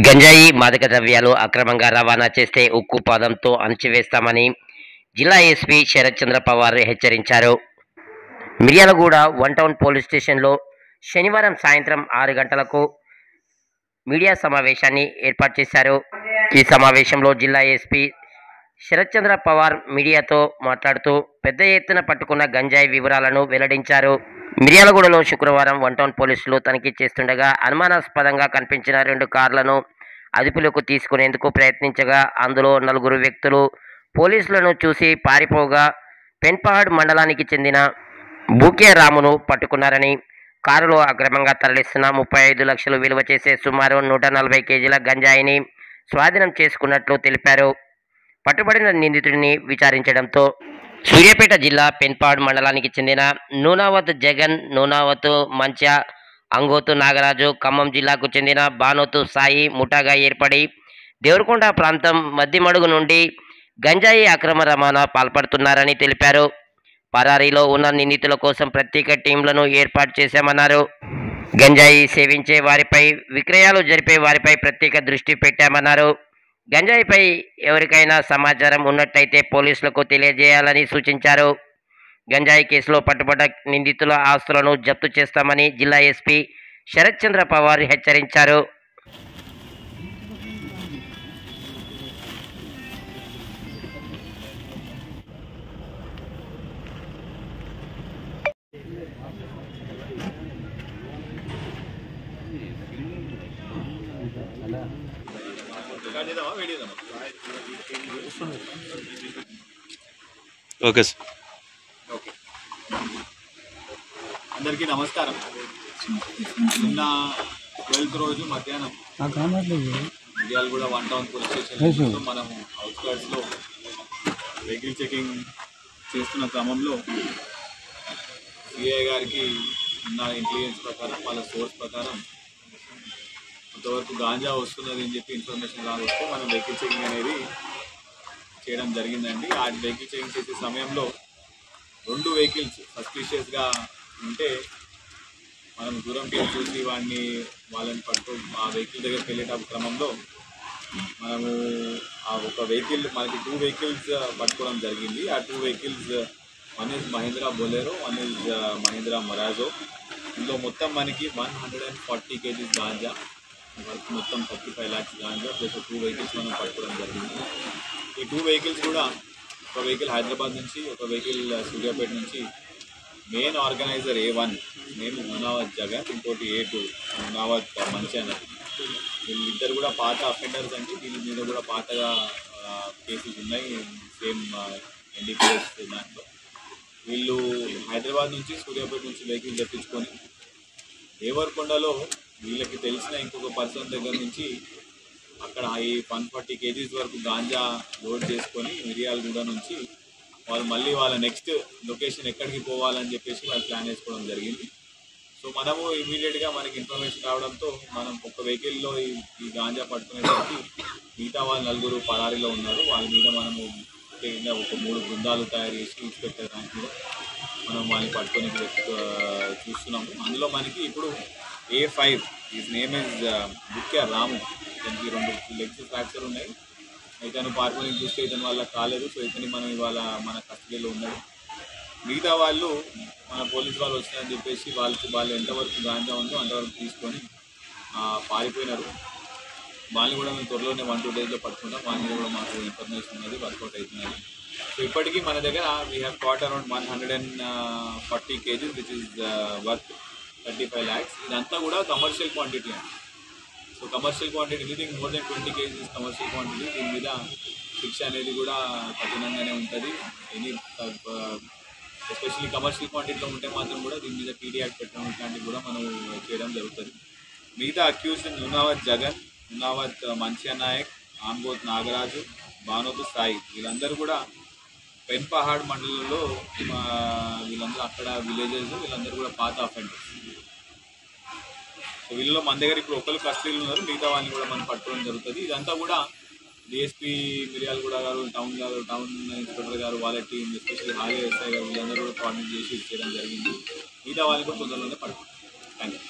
గంజాయి మాదక ద్రవ్యాలు అక్రమంగా రవాణా చేస్తే ఉక్కు పాదంతో అణచివేస్తామని జిల్లా ఎస్పీ శరత్ చంద్ర పవార్ హెచ్చరించారు. మిర్యాలగూడ వన్ టౌన్ పోలీస్ స్టేషన్లో శనివారం సాయంత్రం 6 గంటలకు మీడియా సమావేశాన్ని ఏర్పాటు చేశారు. ఈ సమావేశంలో జిల్లా ఎస్పీ శరత్ చంద్ర పవార్ మీడియాతో మాట్లాడుతూ పెద్ద ఎత్తున పట్టుకున్న గంజాయి వివరాలను వెల్లడించారు. మిర్యాలగూడలో శుక్రవారం వన్ టౌన్ పోలీసులు తనిఖీ చేస్తుండగా అనుమానాస్పదంగా కనిపించిన 2 కార్లను అదుపులోకి తీసుకునేందుకు ప్రయత్నించగా అందులో 4 వ్యక్తులు పోలీసులను చూసి పారిపోగా పెన్పహాడ్ మండలానికి చెందిన బూకే రామును పట్టుకున్నారని, కారులో అక్రమంగా తరలిస్తున్న 35 లక్షలు విలువ చేసే సుమారు 140 కేజీల గంజాయిని స్వాధీనం చేసుకున్నట్లు తెలిపారు. పట్టుబడిన నిందితుడిని విచారించడంతో సూర్యాపేట జిల్లా పెన్పహాడ్ మండలానికి చెందిన నూనావత్ జగన్, నూనావత్ మంచా, అంగోతు నాగరాజు, ఖమ్మం జిల్లాకు చెందిన బానోతు సాయి ముఠాగా ఏర్పడి దేవరకొండ ప్రాంతం మద్దిమడుగు నుండి గంజాయి అక్రమ రవాణా పాల్పడుతున్నారని తెలిపారు. పరారీలో ఉన్న నిందితుల కోసం ప్రత్యేక టీంలను ఏర్పాటు చేశామన్నారు. గంజాయి సేవించే వారిపై, విక్రయాలు జరిపే వారిపై ప్రత్యేక దృష్టి పెట్టామన్నారు. గంజాయిపై ఎవరికైనా సమాచారం ఉన్నట్టయితే పోలీసులకు తెలియజేయాలని సూచించారు. గంజాయి కేసులో పట్టుబడ్డ నిందితుల ఆస్తులను జప్తు చేస్తామని జిల్లా ఎస్పీ శరత్ చంద్ర పవార్ హెచ్చరించారు. Okay sir. ఓకే, అందరికీ నమస్కారం. నిన్న 12th రోజు మధ్యాహ్నం Miryalaguda one town police station మనము అవుట్స్కర్ట్స్లో వెహికల్ చెకింగ్ చేస్తున్న క్రమంలో సిఐ గారికి ఉన్న ఇంటెలిజెన్స్ ప్రకారం, వాళ్ళ సోర్స్ ప్రకారం కొంతవరకు గాంజా వస్తున్నది అని చెప్పి ఇన్ఫర్మేషన్ రావస్తే మనం వెహికల్ చెకింగ్ అనేది చేయడం జరిగిందండి. ఆ వెహికల్ చెకింగ్ చేసే సమయంలో 2 వెహికల్స్ సస్పిషియస్గా ఉంటే మనం దూరంకి చూసి వాళ్ళని ఆ వెహికల్ దగ్గరికి వెళ్ళేటప్పుడు క్రమంలో మనము ఆ ఒక వెహికల్, మనకి 2 వెహికల్స్ పట్టుకోవడం జరిగింది. ఆ 2 vehicles, one is Mahindra Bolero, one is Mahindra Marazzo. ఇందులో మొత్తం మనకి 140 కేజీస్ గాంజా, వరకు మొత్తం 35 lakhs గాంజా ప్లస్ 2 వెహికల్స్ మనం పట్టుకోవడం జరిగింది. ఈ 2 వెహికల్స్ కూడా, ఒక వెహికల్ హైదరాబాద్ నుంచి, ఒక వెహికల్ సూర్యాపేట నుంచి. మెయిన్ ఆర్గనైజర్ A1 నేను నూనావత్ జగన్, ఇంకోటి A2 నూనావత్ మంచా. వీళ్ళిద్దరు కూడా పాత అఫెండర్స్ అండి. వీళ్ళ మీద కూడా పాతగా కేసెస్ ఉన్నాయి, సేమ్ NDPS దాంట్లో. వీళ్ళు హైదరాబాద్ నుంచి, సూర్యాపేట నుంచి వెహికల్ తెప్పించుకొని దేవరకొండలో వీళ్ళకి తెలిసిన ఇంకొక పర్సన్ దగ్గర నుంచి అక్కడ ఈ 140 కేజీస్ వరకు గాంజా లోడ్ చేసుకొని మిర్యాలగూడ నుంచి వాళ్ళు మళ్ళీ వాళ్ళ నెక్స్ట్ లొకేషన్ ఎక్కడికి పోవాలని చెప్పేసి వాళ్ళు ప్లాన్ వేసుకోవడం జరిగింది. సో మనము ఇమీడియట్గా మనకి ఇన్ఫర్మేషన్ రావడంతో మనం ఒక వెహికల్లో ఈ గాంజా పట్టుకునేసరికి మిగతా వాళ్ళు 4 పరారీలో ఉన్నారు. వాళ్ళ మీద మనము ఒక 3 బృందాలు తయారు చేసి ఇన్స్పెక్టర్ ర్యాంక్ మీద మనం వాళ్ళని పట్టుకొని చూస్తున్నాము. అందులో మనకి ఇప్పుడు A5, హిస్ నేమ్ ఇస్ బూకే రాము. దానికి 2 లెగ్స్ ఫ్రాక్చర్ ఉన్నాయి. ఇతను పార్కొని చూస్తే ఇతని వల్ల కాలేదు. సో ఇతని మనం ఇవాళ మన కస్టడీలో ఉన్నాడు. మిగతా వాళ్ళు మన పోలీస్ వాళ్ళు వచ్చినారని చెప్పేసి వాళ్ళు ఎంతవరకు గాంజా ఉందో అంతవరకు తీసుకొని పారిపోయినారు. వాళ్ళని కూడా మేము త్వరలోనే 1-2 daysలో పట్టుకుంటాం. వాళ్ళ మీద కూడా మాకు ఇన్ఫర్మేషన్ ఉన్నది, వర్కౌట్ అవుతున్నది. సో ఇప్పటికీ మన దగ్గర we have cot around 140 kgs which is worth 35 lakhs. ఇదంతా కూడా కమర్షియల్ క్వాంటిటీ అండి. So commercial quantity, anything more than 20 kgs commercial quantity. దీని మీద శిక్ష అనేది కూడా కఠినంగానే ఉంటుంది. ఎస్పెషల్లీ కమర్షియల్ క్వాంటిటీలో ఉంటే మాత్రం కూడా దీని మీద PD యాక్ట్ పెట్టడం ఇట్లాంటివి కూడా మనం చేయడం జరుగుతుంది. మిగతా అక్యూజ్డ్ నూనావత్ జగన్, నూనావత్ మంచా నాయక్, అంగోత్ నాగరాజు, బానోతు సాయి, వీళ్ళందరూ కూడా పెన్పహాడ్ మండలంలో వీళ్ళందరూ అక్కడ విలేజెస్, వీళ్ళందరూ కూడా పాత అఫెండర్స్. సో వీళ్ళలో మన దగ్గర ఇప్పుడు ఒకరు కస్టడీలు ఉన్నారు. మిగతా వాళ్ళని కూడా మనం పట్టుకోవడం జరుగుతుంది. ఇదంతా కూడా డిఎస్పీ మిర్యాలగూడ గారు, టౌన్ ఇన్స్పెక్టర్ గారు, వాళ్ళ టీం, ఎస్పెషల్లీ హాలే SI గారు, వీళ్ళందరూ కూడా కోఆర్డినేట్ చేసి చేయడం జరిగింది. మిగతా వాళ్ళని కూడా తొందరలోనే పట్టుకుంటాం. Thank you.